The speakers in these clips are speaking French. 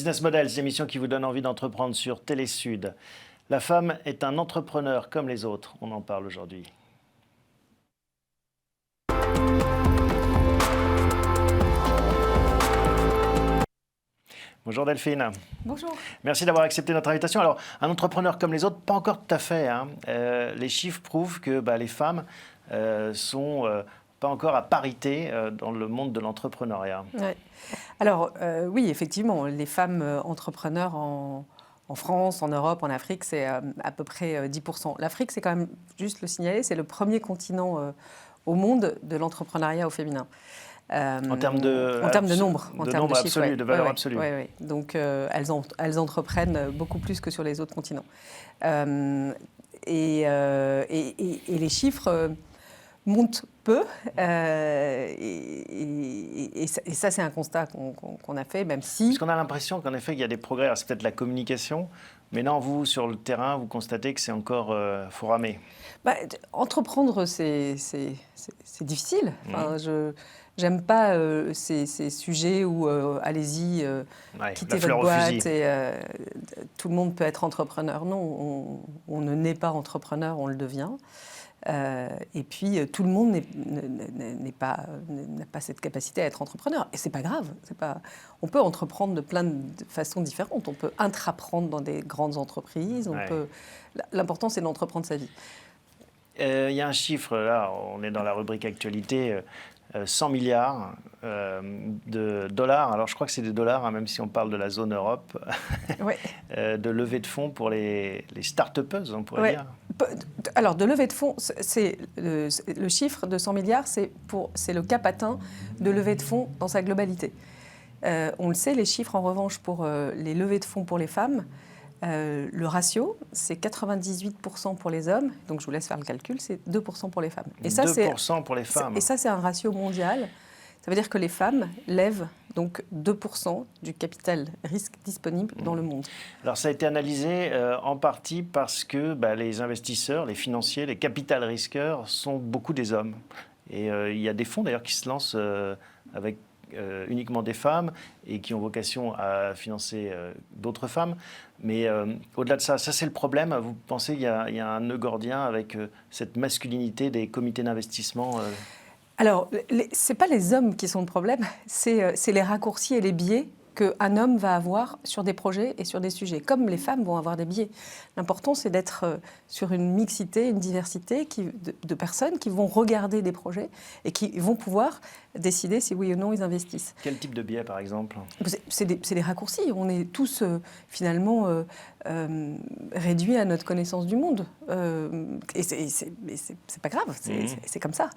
Business Models, l'émission qui vous donne envie d'entreprendre sur Télé Sud. La femme est un entrepreneur comme les autres. On en parle aujourd'hui. Bonjour Delphine. Bonjour. Merci d'avoir accepté notre invitation. Alors, un entrepreneur comme les autres, pas encore tout à fait. Les chiffres prouvent que les femmes sont pas encore à parité dans le monde de l'entrepreneuriat. Ouais. Alors, oui, effectivement, les femmes entrepreneurs en France, en Europe, en Afrique, c'est à peu près 10%. L'Afrique, c'est quand même, juste le signaler, c'est le premier continent au monde de l'entrepreneuriat au féminin. En termes de nombre, en termes de chiffres, absolu, de valeur absolue. Ouais. Donc, elles entreprennent beaucoup plus que sur les autres continents. Et les chiffres montent peu. Et ça, c'est un constat qu'on a fait, même si... Parce qu'on a l'impression qu'en effet, il y a des progrès. Alors, c'est peut-être la communication, mais non, vous, sur le terrain, vous constatez que c'est encore faut ramer. Entreprendre, c'est difficile. Enfin, j'aime pas ces sujets où allez-y, quittez votre boîte et tout le monde peut être entrepreneur. Non, on ne naît pas entrepreneur, on le devient. Et puis tout le monde n'a pas cette capacité à être entrepreneur. Et c'est pas grave. On peut entreprendre de plein de façons différentes. On peut intraprendre dans des grandes entreprises. L'important, c'est d'entreprendre sa vie. Il y a un chiffre, là, on est dans la rubrique actualité, 100 milliards de dollars. Alors, je crois que c'est des dollars, même si on parle de la zone Europe, de levée de fonds pour les start-upeuses, on pourrait dire. Alors, de levée de fonds, c'est le chiffre de 100 milliards, c'est le cap atteint de levée de fonds dans sa globalité. On le sait, les chiffres, en revanche, pour les levées de fonds pour les femmes, le ratio, c'est 98% pour les hommes, donc je vous laisse faire le calcul, c'est 2% pour les femmes. Et ça, 2% pour les femmes. Et ça, c'est un ratio mondial. Ça veut dire que les femmes lèvent donc 2% du capital risque disponible dans le monde. Alors ça a été analysé en partie parce que les investisseurs, les financiers, les capital risqueurs sont beaucoup des hommes. Et il y a des fonds d'ailleurs qui se lancent avec uniquement des femmes et qui ont vocation à financer d'autres femmes. Mais au-delà de ça, c'est le problème. Vous pensez qu'il y a un nœud gordien avec cette masculinité des comités d'investissement Alors, ce n'est pas les hommes qui sont le problème, c'est les raccourcis et les biais qu'un homme va avoir sur des projets et sur des sujets, comme les femmes vont avoir des biais. L'important, c'est d'être sur une mixité, une diversité de personnes qui vont regarder des projets et qui vont pouvoir décider si oui ou non ils investissent. Quel type de biais, par exemple ? C'est des raccourcis. On est tous finalement réduits à notre connaissance du monde. Et c'est pas grave, c'est comme ça.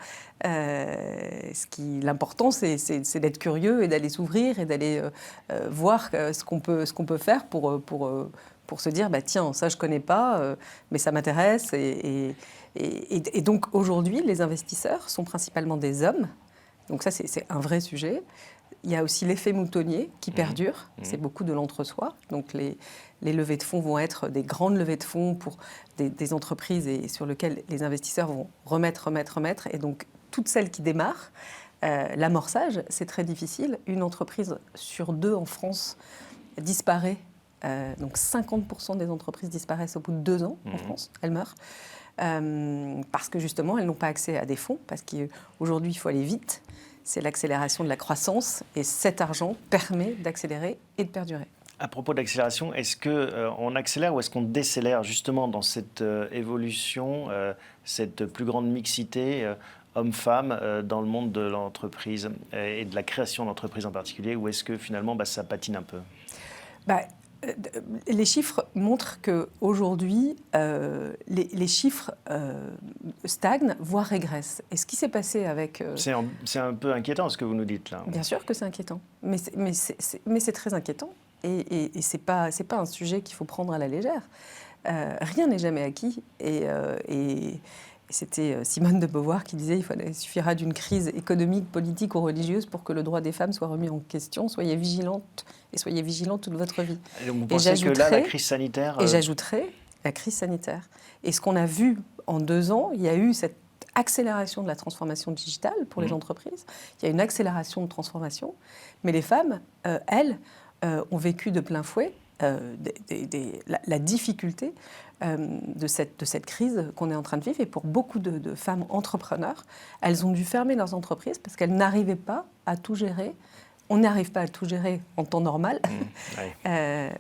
L'important, c'est d'être curieux et d'aller s'ouvrir et d'aller voir ce qu'on peut faire pour se dire tiens, ça je connais pas, mais ça m'intéresse. Et donc aujourd'hui, les investisseurs sont principalement des hommes. Donc ça, c'est un vrai sujet. Il y a aussi l'effet moutonnier qui perdure. C'est beaucoup de l'entre-soi. Donc les levées de fonds vont être des grandes levées de fonds pour des entreprises et sur lesquelles les investisseurs vont remettre. Et donc toutes celles qui démarrent, l'amorçage, c'est très difficile. Une entreprise sur 2 en France disparaît. Donc 50% des entreprises disparaissent au bout de 2 ans en France. Elles meurent. Parce que justement, elles n'ont pas accès à des fonds, parce qu'aujourd'hui, il faut aller vite. C'est l'accélération de la croissance, et cet argent permet d'accélérer et de perdurer. À propos d'accélération, est-ce qu'on accélère ou est-ce qu'on décélère justement dans cette évolution, cette plus grande mixité hommes-femmes dans le monde de l'entreprise et de la création d'entreprises en particulier, ou est-ce que finalement ça patine un peu ? Les chiffres montrent qu'aujourd'hui, les chiffres stagnent, voire régressent. Et ce qui s'est passé avec... C'est un peu inquiétant ce que vous nous dites là. Bien sûr que c'est inquiétant, mais c'est très inquiétant. Et ce n'est pas un sujet qu'il faut prendre à la légère. Rien n'est jamais acquis. Et c'était Simone de Beauvoir qui disait il suffira d'une crise économique, politique ou religieuse pour que le droit des femmes soit remis en question. Soyez vigilantes et soyez vigilants toute votre vie. Et vous pensez que là, la crise sanitaire... Et j'ajouterais la crise sanitaire. Et ce qu'on a vu en 2 ans, il y a eu cette accélération de la transformation digitale pour les entreprises. Il y a une accélération de transformation. Mais les femmes, elles, ont vécu de plein fouet la difficulté de cette crise qu'on est en train de vivre. Et pour beaucoup de femmes entrepreneurs, elles ont dû fermer leurs entreprises parce qu'elles n'arrivaient pas à tout gérer. On n'arrive pas à tout gérer en temps normal,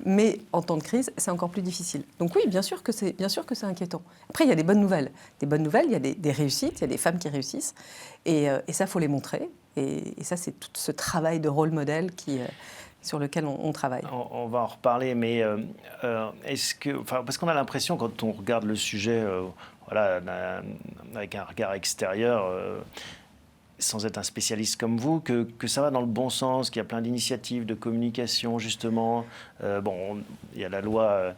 mais en temps de crise, c'est encore plus difficile. Donc oui, bien sûr que c'est inquiétant. Après, il y a des bonnes nouvelles. Des bonnes nouvelles, il y a des réussites, il y a des femmes qui réussissent. Et ça, il faut les montrer. Et ça, c'est tout ce travail de rôle modèle sur lequel on travaille. On va en reparler, mais parce qu'on a l'impression, quand on regarde le sujet avec un regard extérieur, sans être un spécialiste comme vous, que ça va dans le bon sens, qu'il y a plein d'initiatives de communication, justement. Il y a la loi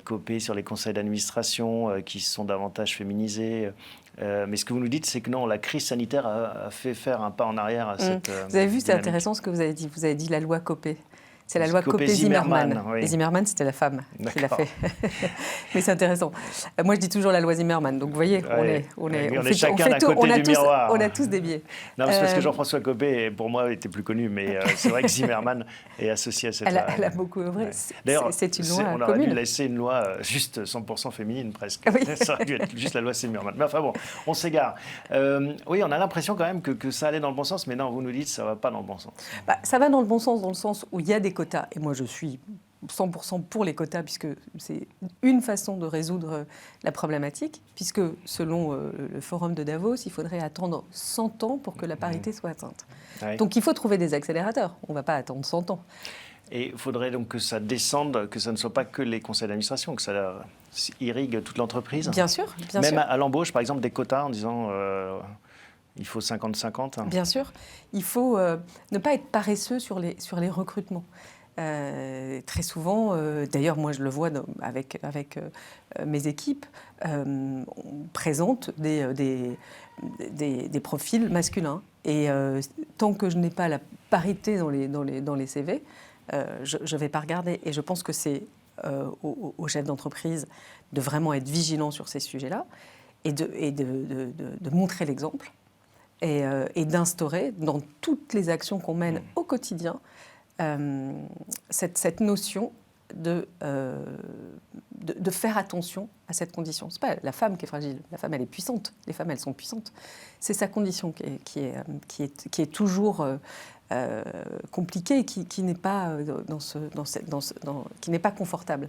Copé sur les conseils d'administration qui sont davantage féminisés. Mais ce que vous nous dites, c'est que non, la crise sanitaire a fait faire un pas en arrière à cette Vous avez vu, c'est dynamique. intéressant ce que vous avez dit. Vous avez dit la loi Copé. C'est la loi Copé-Zimmermann. Copé-Zimmermann. Oui. Et Zimmermann, c'était la femme qui l'a fait. Mais c'est intéressant. Moi, je dis toujours la loi Zimmermann. Donc, vous voyez, on est chacun d'un côté du miroir. On a tous des biais. Non, c'est parce que Jean-François Copé, pour moi, était plus connu. Mais c'est vrai que Zimmermann est associé à cette loi. Elle a beaucoup œuvré. Ouais. D'ailleurs, c'est une loi on aurait commune. dû laisser une loi juste 100% féminine, presque. Oui. Ça aurait dû être juste la loi Zimmermann. Mais enfin bon, on s'égare. Oui, on a l'impression quand même que ça allait dans le bon sens. Mais non, vous nous dites que ça ne va pas dans le bon sens. Ça va dans le bon sens, dans le sens où il y a des quotas. Et moi, je suis 100% pour les quotas, puisque c'est une façon de résoudre la problématique, puisque selon le forum de Davos, il faudrait attendre 100 ans pour que la parité soit atteinte. Ouais. Donc il faut trouver des accélérateurs. On ne va pas attendre 100 ans. Et il faudrait donc que ça descende, que ça ne soit pas que les conseils d'administration, que ça irrigue toute l'entreprise. Bien sûr, bien Même sûr. à l'embauche, par exemple, des quotas en disant il faut 50-50. Bien sûr. Il faut ne pas être paresseux sur les recrutements. Très souvent, d'ailleurs moi je le vois avec mes équipes, on présente des profils masculins. Et tant que je n'ai pas la parité dans les CV, je ne vais pas regarder. Et je pense que c'est aux chefs d'entreprise de vraiment être vigilants sur ces sujets-là et de montrer l'exemple et d'instaurer dans toutes les actions qu'on mène au quotidien cette notion de faire attention à cette condition. Ce n'est pas la femme qui est fragile, la femme elle est puissante, les femmes elles sont puissantes. C'est sa condition qui est toujours compliquée et qui n'est pas, qui n'est pas confortable.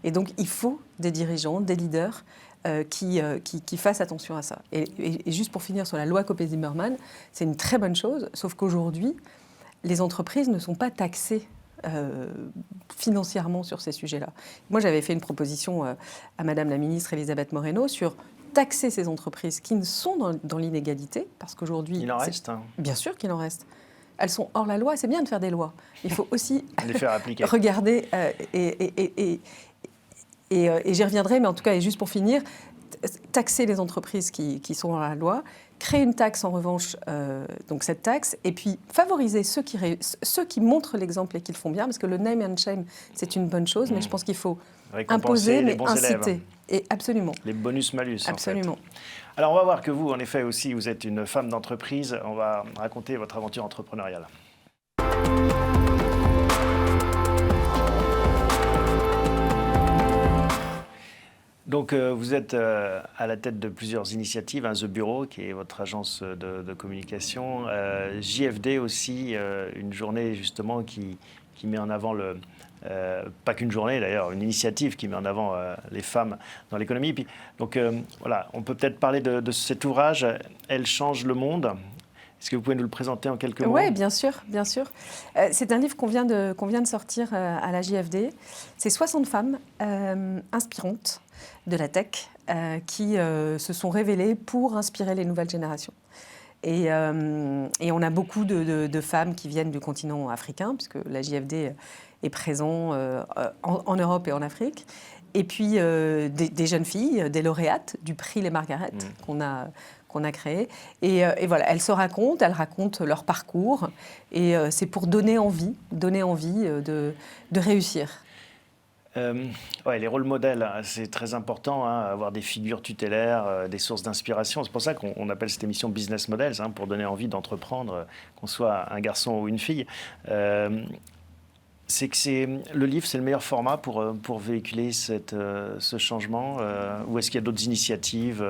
Et donc il faut des dirigeants, des leaders qui fassent attention à ça. Et juste pour finir sur la loi Copé-Zimmermann, c'est une très bonne chose, sauf qu'aujourd'hui, les entreprises ne sont pas taxées financièrement sur ces sujets-là. Moi, j'avais fait une proposition à Madame la ministre Elisabeth Moreno sur taxer ces entreprises qui ne sont dans l'inégalité, parce qu'aujourd'hui... Il en reste. Hein. Bien sûr qu'il en reste. Elles sont hors la loi, c'est bien de faire des lois. Il faut aussi les faire appliquer. Regarder, et j'y reviendrai, mais en tout cas, et juste pour finir, taxer les entreprises qui sont dans la loi, créer une taxe en revanche, donc cette taxe, et puis favoriser ceux qui montrent l'exemple et qui le font bien, parce que le name and shame, c'est une bonne chose, mais je pense qu'il faut imposer, mais inciter. Et absolument. Les bonus-malus, absolument. En fait. Alors, on va voir que vous, en effet, aussi, vous êtes une femme d'entreprise. On va raconter votre aventure entrepreneuriale. Donc, vous êtes à la tête de plusieurs initiatives, The Bureau, qui est votre agence de communication, JFD aussi, une journée justement qui met en avant pas qu'une journée d'ailleurs, une initiative qui met en avant les femmes dans l'économie. Puis, donc voilà, on peut peut-être parler de cet ouvrage, Elle change le monde. Est-ce que vous pouvez nous le présenter en quelques mots ? Oui, bien sûr, bien sûr. C'est un livre qu'on vient de sortir à la JFD. C'est 60 femmes inspirantes de la tech qui se sont révélées pour inspirer les nouvelles générations. Et on a beaucoup de femmes qui viennent du continent africain, puisque la JFD est présente en Europe et en Afrique. Et puis des jeunes filles, des lauréates du prix Les Margaret qu'on a créé. Et voilà, elles racontent leur parcours. Et c'est pour donner envie de réussir. Ouais, les rôles modèles, c'est très important, avoir des figures tutélaires, des sources d'inspiration. C'est pour ça qu'on appelle cette émission Business Models, pour donner envie d'entreprendre, qu'on soit un garçon ou une fille. c'est que le livre, c'est le meilleur format pour véhiculer ce changement ou est-ce qu'il y a d'autres initiatives,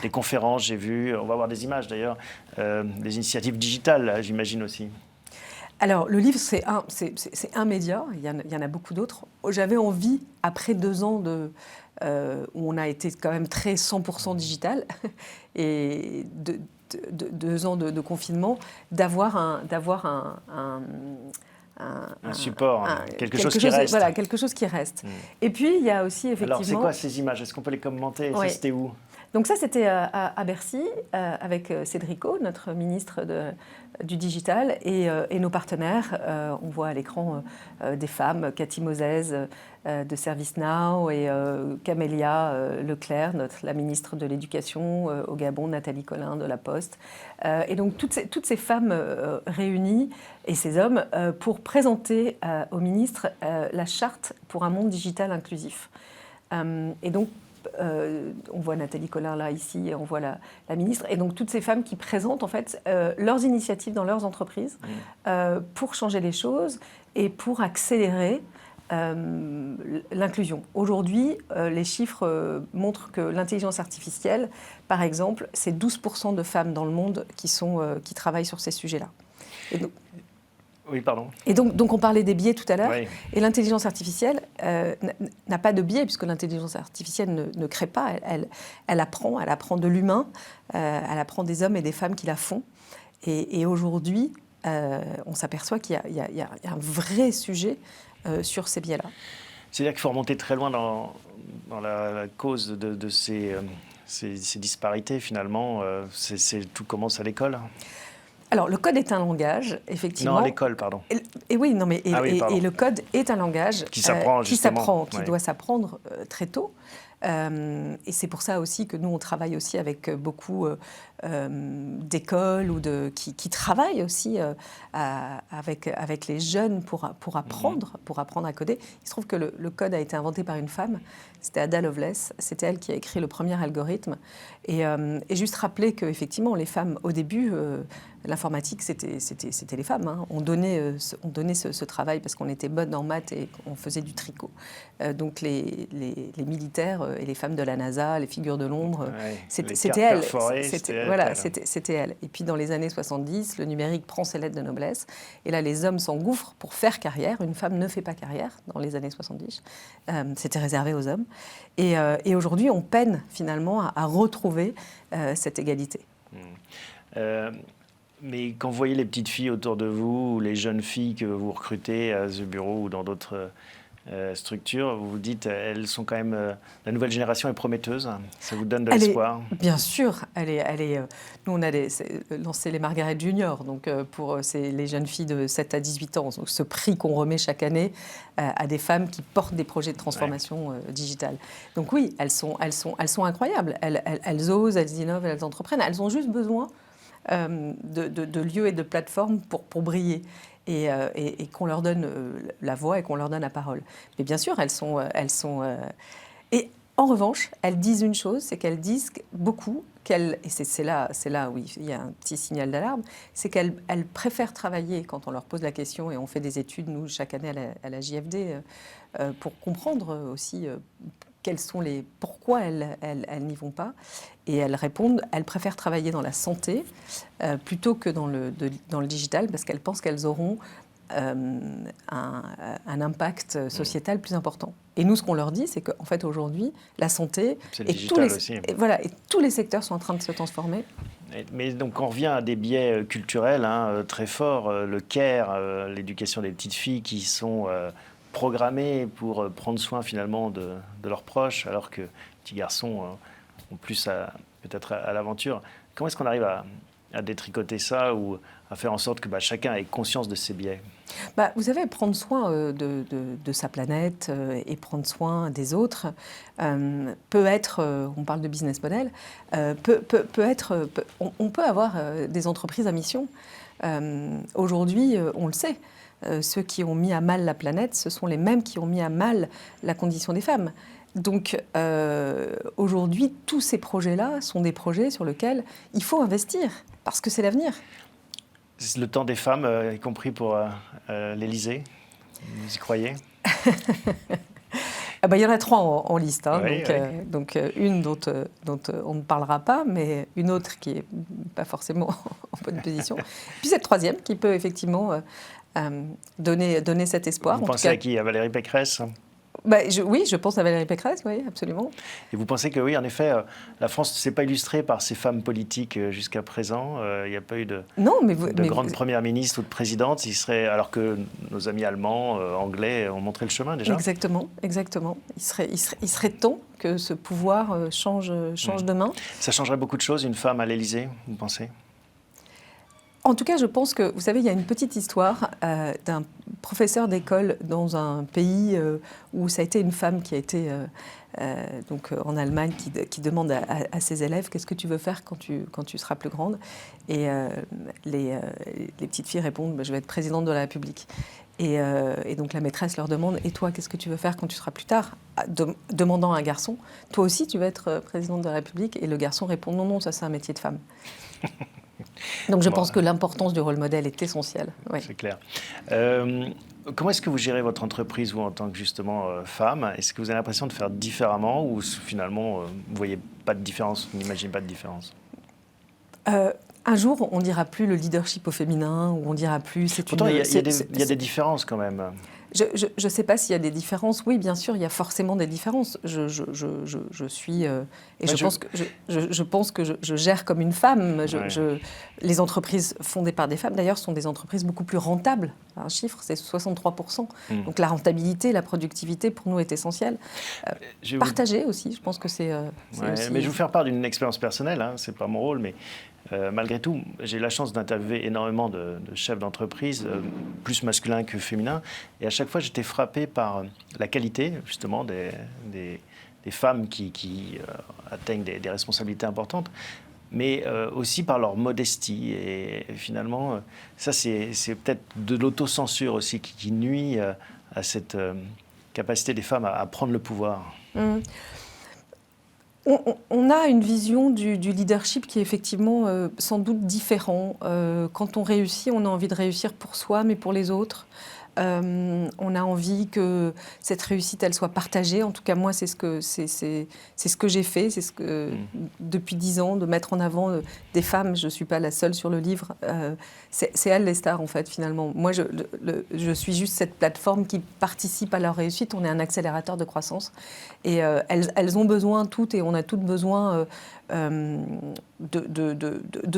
des conférences, j'ai vu, on va voir des images d'ailleurs, des initiatives digitales, là, j'imagine aussi. Alors, le livre, c'est un média, il y en a beaucoup d'autres. J'avais envie, après 2 ans où on a été quand même très 100% digital, et 2 ans de confinement, d'avoir un support, quelque chose qui reste. Voilà, quelque chose qui reste. Et puis, il y a aussi effectivement... Alors, c'est quoi ces images? Est-ce qu'on peut les commenter? Oui. Ça, c'était où? Donc ça, c'était à Bercy, avec Cédrico, notre ministre du digital, et nos partenaires. On voit à l'écran des femmes, Cathy Moses de ServiceNow et Camélia Leclerc, la ministre de l'Éducation au Gabon, Nathalie Collin de La Poste. Et donc toutes ces femmes réunies et ces hommes pour présenter au ministre la charte pour un monde digital inclusif. Et donc, on voit Nathalie Collin là, ici, et on voit la ministre. Et donc, toutes ces femmes qui présentent, en fait, leurs initiatives dans leurs entreprises pour changer les choses et pour accélérer l'inclusion. Aujourd'hui, les chiffres montrent que l'intelligence artificielle, par exemple, c'est 12% de femmes dans le monde qui travaillent sur ces sujets-là. Et donc, oui, pardon. Et donc on parlait des biais tout à l'heure. Oui. Et l'intelligence artificielle n'a pas de biais, puisque l'intelligence artificielle ne crée pas. Elle apprend de l'humain, elle apprend des hommes et des femmes qui la font. Et aujourd'hui, on s'aperçoit qu'il y a un vrai sujet sur ces biais-là. C'est-à-dire qu'il faut remonter très loin dans la cause de ces disparités, finalement. Tout commence à l'école. Alors, le code est un langage, effectivement. Non, à l'école, pardon. Et oui, non, mais pardon. Et le code est un langage qui s'apprend, qui doit s'apprendre très tôt. Et c'est pour ça aussi que nous, on travaille aussi avec beaucoup d'écoles ou qui travaillent aussi avec les jeunes pour apprendre à coder. Il se trouve que le code a été inventé par une femme, c'était Ada Lovelace, c'était elle qui a écrit le premier algorithme. Et juste rappeler qu'effectivement, les femmes, au début, l'informatique, c'était les femmes. Hein. On donnait ce travail parce qu'on était bonnes en maths et on faisait du tricot. Donc les militaires et les femmes de la NASA, les figures de l'ombre, c'était elles. C'était elles. Et puis dans les années 70, le numérique prend ses lettres de noblesse. Et là, les hommes s'engouffrent pour faire carrière. Une femme ne fait pas carrière dans les années 70. C'était réservé aux hommes. Et aujourd'hui, on peine finalement à retrouver cette égalité. Mais quand vous voyez les petites filles autour de vous, ou les jeunes filles que vous recrutez à The Bureau ou dans d'autres structures, vous vous dites, elles sont quand même... la nouvelle génération est prometteuse, ça vous donne de l'espoir? Bien sûr, nous on a lancé les Margaret Junior, donc c'est les jeunes filles de 7 à 18 ans, donc ce prix qu'on remet chaque année à des femmes qui portent des projets de transformation digitale. Donc oui, elles sont incroyables, elles osent, elles innovent, elles entreprennent, elles ont juste besoin de lieux et de plateformes pour briller. Et qu'on leur donne la voix et qu'on leur donne la parole. Mais bien sûr, elles sont et en revanche, elles disent une chose, c'est qu'elles disent beaucoup, et c'est là où il y a un petit signal d'alarme, c'est qu'elles préfèrent travailler quand on leur pose la question, et on fait des études, nous, chaque année à la JFD, pour comprendre aussi pourquoi elles n'y vont pas. Et elles répondent, elles préfèrent travailler dans la santé plutôt que dans le digital, parce qu'elles pensent qu'elles auront un impact sociétal plus important. Et nous, ce qu'on leur dit, c'est qu'en fait, aujourd'hui, la santé et tous les secteurs sont en train de se transformer. Mais donc, on revient à des biais culturels très forts, le care, l'éducation des petites filles qui sont... programmés pour prendre soin finalement de leurs proches, alors que les petits garçons ont plus peut-être à l'aventure. Comment est-ce qu'on arrive à détricoter ça ou à faire en sorte que chacun ait conscience de ses biais? Vous savez, prendre soin de sa planète et prendre soin des autres peut être, on parle de business model, on peut avoir des entreprises à mission. Aujourd'hui, on le sait, ceux qui ont mis à mal la planète, ce sont les mêmes qui ont mis à mal la condition des femmes. Donc aujourd'hui, tous ces projets-là sont des projets sur lesquels il faut investir, parce que c'est l'avenir. C'est le temps des femmes, y compris pour l'Élysée? Vous y croyez? Ah bah, il y en a 3 en liste, hein, Oui, donc une dont on ne parlera pas, mais une autre qui n'est pas forcément en bonne position. Puis cette troisième qui peut effectivement donner cet espoir. Vous En tout pensez cas, à qui? À Valérie Pécresse? bah, oui, je pense à Valérie Pécresse, oui, absolument. Et vous pensez que oui, en effet, la France ne s'est pas illustrée par ses femmes politiques jusqu'à présent. Il n'y a pas eu de Non, grande première ministre ou de présidente, alors que nos amis allemands, anglais ont montré le chemin déjà. Exactement, exactement. Il serait temps que ce pouvoir change de main. Ça changerait beaucoup de choses, une femme à l'Élysée, vous pensez? En tout cas, je pense que, vous savez, il y a une petite histoire d'un professeur d'école dans un pays où ça a été une femme qui a été, donc en Allemagne, qui demande à ses élèves « Qu'est-ce que tu veux faire quand tu seras plus grande ?» Et les petites filles répondent bah, « Je vais être présidente de la République ». Et donc la maîtresse leur demande « Et toi, qu'est-ce que tu veux faire quand tu seras plus tard ?» Demandant à un garçon « Toi aussi, tu vas être présidente de la République ?» Et le garçon répond « Non, non, ça c'est un métier de femme. » Donc je pense que l'importance du rôle modèle est essentielle. Oui. C'est clair. Comment est-ce que vous gérez votre entreprise, vous, en tant que justement femme? Est-ce que vous avez l'impression de faire différemment ou finalement, vous ne voyez pas de différence, vous n'imaginez pas de différence? Un jour, on ne dira plus le leadership au féminin, ou on ne dira plus... Pourtant, il y a des différences quand même. Je ne sais pas s'il y a des différences. Oui, bien sûr, il y a forcément des différences. Je suis... et je pense que je gère comme une femme. Les entreprises fondées par des femmes, d'ailleurs, sont des entreprises beaucoup plus rentables. Un chiffre, c'est 63%. Donc la rentabilité, la productivité, pour nous, est essentielle. Partager aussi, je pense que c'est... Mais je vais vous faire part d'une expérience personnelle. Hein, ce n'est pas mon rôle, mais... malgré tout, j'ai la chance d'interviewer énormément de chefs d'entreprise, plus masculins que féminins. Et à chaque fois, j'étais frappé par la qualité, justement, des femmes qui atteignent des responsabilités importantes, mais aussi par leur modestie. Et finalement, ça, c'est peut-être de l'autocensure aussi qui nuit à cette capacité des femmes à prendre le pouvoir. On a une vision du leadership qui est effectivement sans doute différent. Quand on réussit, on a envie de réussir pour soi, mais pour les autres. On a envie que cette réussite, elle soit partagée. En tout cas, moi, c'est ce que j'ai fait. C'est ce que depuis 10 ans, de mettre en avant des femmes. Je ne suis pas la seule sur le livre. C'est elles les stars, en fait, finalement. Moi, je suis juste cette plateforme qui participe à leur réussite. On est un accélérateur de croissance. Et elles ont besoin toutes, et on a toutes besoin de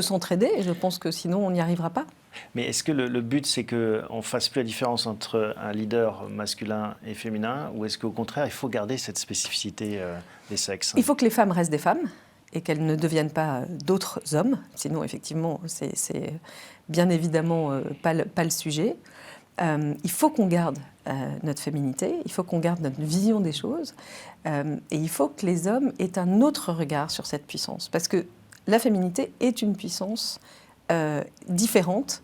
s'entraider. Et je pense que sinon, on n'y arrivera pas. Mais est-ce que le but, c'est qu'on ne fasse plus la différence entre un leader masculin et féminin, ou est-ce qu'au contraire, il faut garder cette spécificité des sexes? Il faut que les femmes restent des femmes et qu'elles ne deviennent pas d'autres hommes. Sinon, effectivement, c'est bien évidemment pas le sujet. Il faut qu'on garde notre féminité, il faut qu'on garde notre vision des choses, et il faut que les hommes aient un autre regard sur cette puissance. Parce que la féminité est une puissance différente,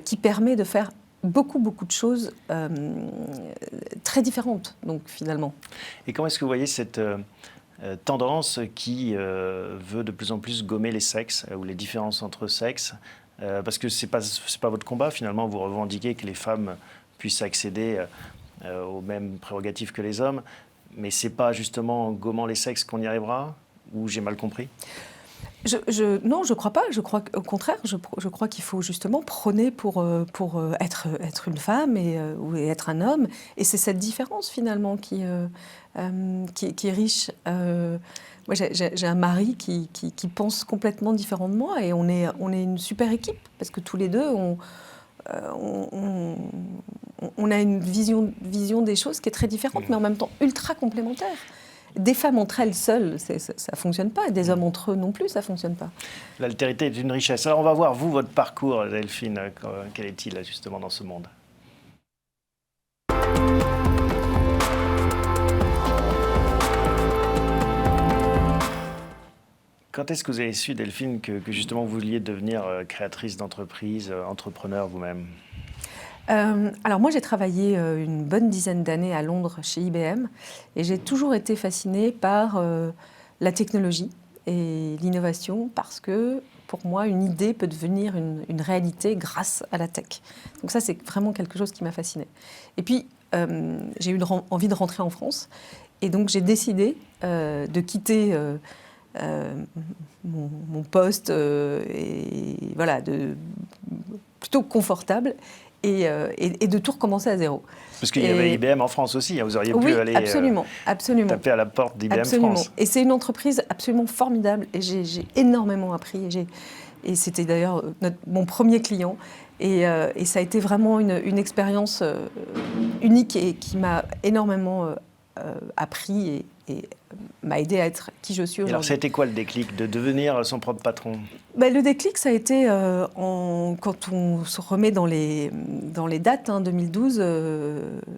qui permet de faire beaucoup de choses très différentes, donc finalement. Et comment est-ce que vous voyez cette tendance qui veut de plus en plus gommer les sexes ou les différences entre sexes, parce que c'est pas votre combat finalement, vous revendiquez que les femmes puissent accéder aux mêmes prérogatives que les hommes, mais c'est pas justement en gommant les sexes qu'on y arrivera, ou j'ai mal compris? Non, je ne crois pas. Je crois qu'au contraire, je crois qu'il faut justement prôner pour être une femme ou être un homme. Et c'est cette différence finalement qui est riche. Moi, j'ai un mari qui pense complètement différent de moi, et on est une super équipe parce que tous les deux, on a une vision des choses qui est très différente, mais en même temps ultra complémentaire. Des femmes entre elles seules, ça ne fonctionne pas. Et des hommes entre eux non plus, ça ne fonctionne pas. L'altérité est une richesse. Alors on va voir, vous, votre parcours, Delphine. Quel est-il justement dans ce monde? Quand est-ce que vous avez su, Delphine, que justement vous vouliez devenir créatrice d'entreprise, entrepreneur vous-même? Alors moi, j'ai travaillé une bonne dizaine d'années à Londres chez IBM, et j'ai toujours été fascinée par la technologie et l'innovation parce que, pour moi, une idée peut devenir une réalité grâce à la tech. Donc ça, c'est vraiment quelque chose qui m'a fascinée. Et puis, j'ai eu envie de rentrer en France. Et donc, j'ai décidé de quitter mon poste plutôt confortable et de tout recommencer à zéro. Parce qu'il y avait IBM en France aussi, vous auriez pu aller absolument. taper à la porte d'IBM France. Et c'est une entreprise absolument formidable et j'ai énormément appris. Et c'était d'ailleurs mon premier client. Et ça a été vraiment une expérience unique et qui m'a énormément appris et m'a aidé à être qui je suis aujourd'hui. Alors, c'était quoi le déclic de devenir son propre patron ? Le déclic, ça a été quand on se remet dans les dates, 2012,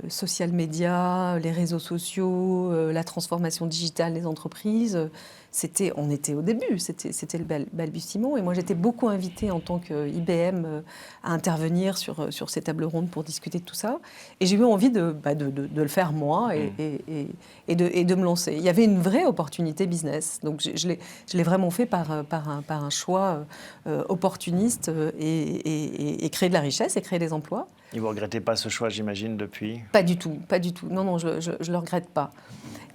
social media, les réseaux sociaux, la transformation digitale des entreprises. On était au début, c'était le balbutiement. Et moi, j'étais beaucoup invitée en tant qu'IBM à intervenir sur ces tables rondes pour discuter de tout ça. Et j'ai eu envie de le faire moi et de me lancer. Il y avait une vraie opportunité business. Donc, je l'ai vraiment fait par un choix opportuniste et créer de la richesse et créer des emplois. Et vous ne regrettez pas ce choix, j'imagine, depuis ? Pas du tout. Non, je ne le regrette pas.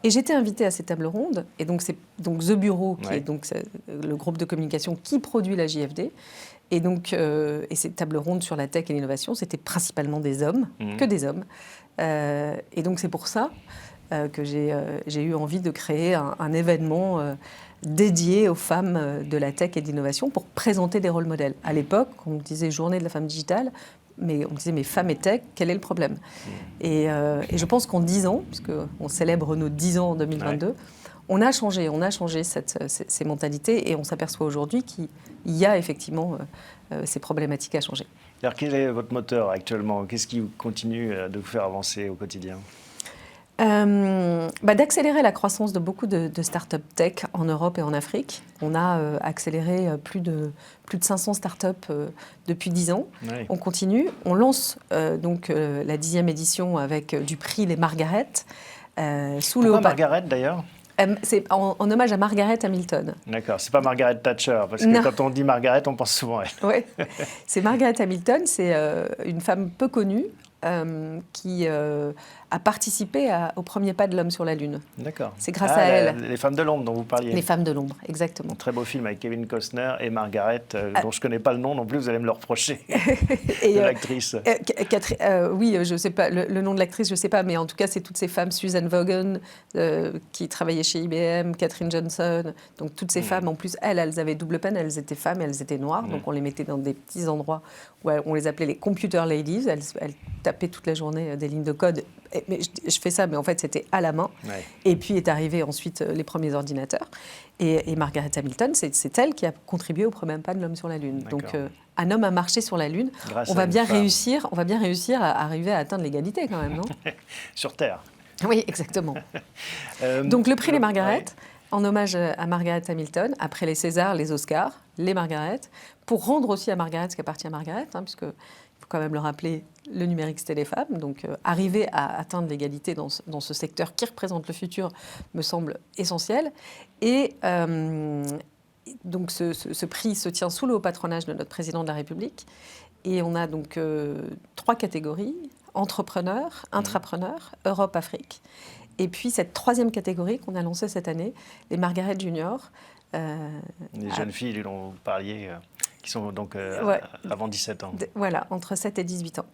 Et j'étais invitée à ces tables rondes, et donc c'est The Bureau, qui est donc le groupe de communication qui produit la JFD. Et donc, et ces tables rondes sur la tech et l'innovation, c'était principalement des hommes, que des hommes. Et donc c'est pour ça que j'ai eu envie de créer un événement dédié aux femmes de la tech et de l'innovation pour présenter des rôles modèles. À l'époque, on disait Journée de la femme digitale, mais on disait, mais femmes et tech, quel est le problème ? Et je pense qu'en 10 ans, puisqu'on célèbre nos 10 ans en 2022, on a changé ces mentalités et on s'aperçoit aujourd'hui qu'il y a effectivement ces problématiques à changer. Alors, quel est votre moteur actuellement ? Qu'est-ce qui continue de vous faire avancer au quotidien ? D'accélérer la croissance de beaucoup de startups tech en Europe et en Afrique. On a accéléré plus de 500 startups depuis 10 ans. Oui. On continue. On lance donc la 10e édition avec du prix Les Margaret. Pourquoi Margaret d'ailleurs ? C'est en hommage à Margaret Hamilton. D'accord, c'est pas Margaret Thatcher, parce que quand on dit Margaret, on pense souvent à elle. Oui, c'est Margaret Hamilton, c'est une femme peu connue qui a participé au premier pas de l'homme sur la Lune. D'accord. C'est grâce à elle. Les femmes de l'ombre dont vous parliez. Les femmes de l'ombre, exactement. Un très beau film avec Kevin Costner et Margaret, dont je ne connais pas le nom non plus, vous allez me le reprocher, de l'actrice. Oui, je ne sais pas, le nom de l'actrice, je ne sais pas, mais en tout cas, c'est toutes ces femmes, Susan Vaughan, qui travaillait chez IBM, Katherine Johnson, donc toutes ces femmes, en plus, elles avaient double peine, elles étaient femmes, elles étaient noires, donc on les mettait dans des petits endroits où on les appelait les computer ladies, elles tapaient toute la journée des lignes de code. Mais je fais ça, mais en fait, c'était à la main. Ouais. Et puis est arrivé ensuite les premiers ordinateurs. Et Margaret Hamilton, c'est elle qui a contribué au premier pas de l'homme sur la Lune. D'accord. Donc, un homme a marché sur la Lune. On va bien réussir à arriver à atteindre l'égalité quand même, non ? Sur Terre. Oui, exactement. Donc, le prix Les Margaret, en hommage à Margaret Hamilton, après les Césars, les Oscars, les Margaret, pour rendre aussi à Margaret ce qui appartient à Margaret, puisque il faut quand même le rappeler, le numérique, c'était les femmes. Donc, arriver à atteindre l'égalité dans ce secteur qui représente le futur me semble essentiel. Et donc, ce prix se tient sous le haut patronage de notre président de la République. Et on a donc 3 catégories, entrepreneurs, intrapreneurs, Europe, Afrique. Et puis, cette 3e catégorie qu'on a lancée cette année, les Margaret Junior. Les jeunes filles dont vous parliez, qui sont donc avant 17 ans. Voilà, entre 7 et 18 ans.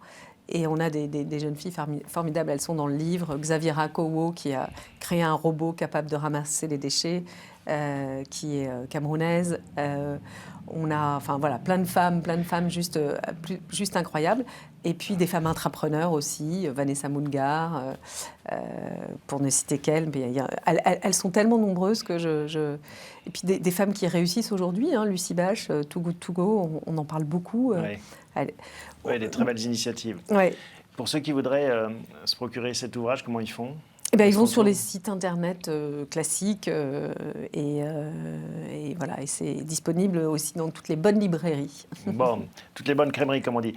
Et on a des jeunes filles formidables, elles sont dans le livre. Xaviera Kowo, qui a créé un robot capable de ramasser les déchets, qui est camerounaise. On a plein de femmes juste incroyables. Et puis des femmes intrapreneurs aussi, Vanessa Mungar, pour ne citer qu'elles. Mais elles sont tellement nombreuses que Et puis des femmes qui réussissent aujourd'hui, Lucie Bache, Too Good To Go, on en parle beaucoup. Oui, des très belles initiatives. Ouais. Pour ceux qui voudraient se procurer cet ouvrage, comment ils font ? Ils vont sur les sites internet classiques et voilà, et c'est disponible aussi dans toutes les bonnes librairies. Bon, toutes les bonnes crèmeries, comme on dit.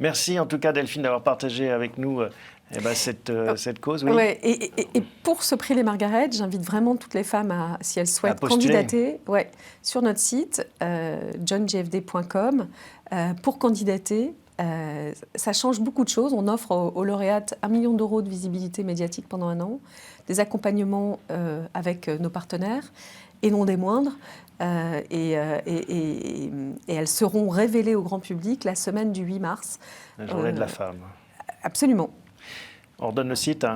Merci en tout cas, Delphine, d'avoir partagé avec nous cette cause. Oui. Ouais, et pour ce prix Les Margaret, j'invite vraiment toutes les femmes, si elles souhaitent postuler. candidater, sur notre site, johngfd.com, pour candidater. Ça change beaucoup de choses. On offre aux lauréates 1 million d'euros de visibilité médiatique pendant 1 an, des accompagnements avec nos partenaires, et non des moindres. Et elles seront révélées au grand public la semaine du 8 mars. La journée de la femme. Absolument. On redonne le site.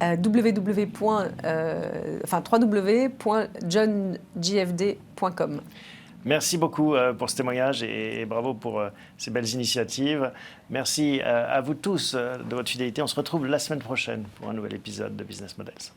www.johngfd.com. Merci beaucoup pour ce témoignage et bravo pour ces belles initiatives. Merci à vous tous de votre fidélité. On se retrouve la semaine prochaine pour un nouvel épisode de Business Models.